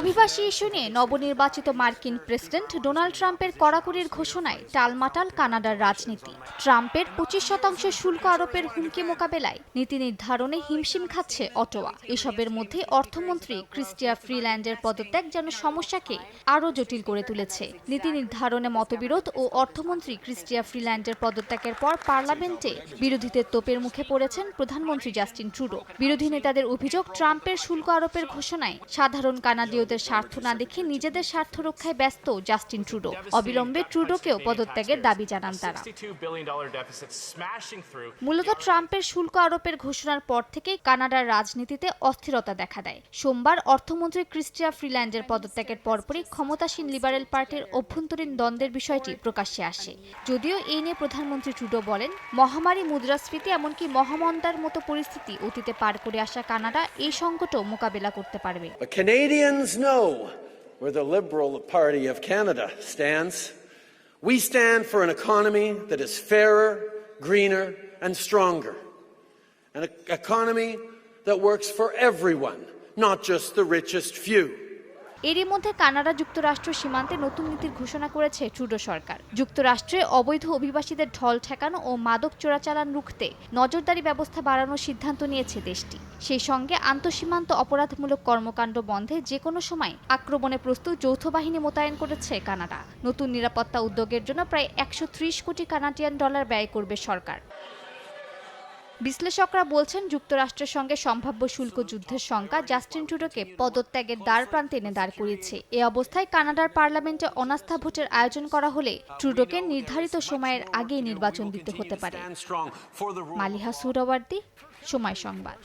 অভিবাসী ইস্যু নিয়ে নবনির্বাচিত মার্কিন প্রেসিডেন্ট ডোনাল্ড ট্রাম্পের কড়াকড়ির ঘোষণায় টালমাটাল কানাডার রাজনীতি। ট্রাম্পের 25% শুল্ক আরোপের হুমকি মোকাবেলায় নীতি নির্ধারণে হিমশিম খাচ্ছে অটোয়া। এসবের মধ্যে অর্থমন্ত্রী ক্রিস্টিয়া ফ্রিল্যান্ডের পদত্যাগ যেন সমস্যাকে আরও জটিল করে তুলেছে। নীতি নির্ধারণে মতবিরোধ ও অর্থমন্ত্রী ক্রিস্টিয়া ফ্রিল্যান্ডের পদত্যাগের পর পার্লামেন্টে বিরোধীদের তোপের মুখে পড়েছেন প্রধানমন্ত্রী জাস্টিন ট্রুডো। বিরোধী নেতাদের অভিযোগ, ট্রাম্পের শুল্ক আরোপের ঘোষণায় সাধারণ কানাডীয়দের স্বার্থ না দেখে নিজেদের স্বার্থ রক্ষায় ব্যস্ত জাস্টিন ট্রুডো। অবিলম্বে ট্রুডোকেও পদত্যাগের দাবি জানান তারা। মূলত ট্রাম্পের শুল্ক আরোপের ঘোষণার পর থেকেই কানাডার রাজনীতিতে অস্থিরতা দেখা দেয়। সোমবার অর্থমন্ত্রী ক্রিস্টিয়া ফ্রিল্যান্ডের পদত্যাগের পরপরই ক্ষমতাসীন লিবারেল পার্টির অভ্যন্তরীণ দ্বন্দ্বের বিষয়টি প্রকাশ্যে আসে। যদিও এই নিয়ে প্রধানমন্ত্রী ট্রুডো বলেন, মহামারী, মুদ্রাস্ফীতি এমনকি মহামন্দার মতো পরিস্থিতি অতীতে পার করে আসা কানাডা এই সংকটও মোকাবেলা করতে পারবে। Canadians know where the Liberal Party of Canada stands. We stand for an economy that is fairer, greener and stronger. An economy that works for everyone, not just the richest few. এরই মধ্যে Canada যুক্তরাষ্ট্র সীমান্তে নতুন নীতির ঘোষণা করেছে Trudeau সরকার। যুক্তরাষ্ট্রে অবৈধ অভিবাসীদের ঢল ঠেকানো ও মাদক চোরাচালান রুখতে নজরদারি ব্যবস্থা বাড়ানোর সিদ্ধান্ত নিয়েছে দেশটি। সেই সঙ্গে আন্তঃসীমান্ত অপরাধমূলক কর্মকাণ্ড বন্ধে যে কোনো সময় আক্রমণে প্রস্তুত যৌথ বাহিনী মোতায়েন করেছে কানাডা। নতুন নিরাপত্তা উদ্যোগের জন্য প্রায় 130 কোটি কানাডিয়ান ডলার ব্যয় করবে সরকার। বিশ্লেষকরা বলছেন, যুক্তরাষ্ট্রের সঙ্গে সম্ভাব্য শুল্ক যুদ্ধের শঙ্কা জাস্টিন ট্রুডোকে পদত্যাগের দ্বার প্রান্তে এনে দাঁড় করিয়েছে। এ অবস্থায় কানাডার পার্লামেন্টে অনাস্থা ভোটের আয়োজন করা হলে ট্রুডোকে নির্ধারিত সময়ের আগেই নির্বাচন দিতে হতে পারে। মালিহা সুহরাওয়ার্দী, সময় সংবাদ।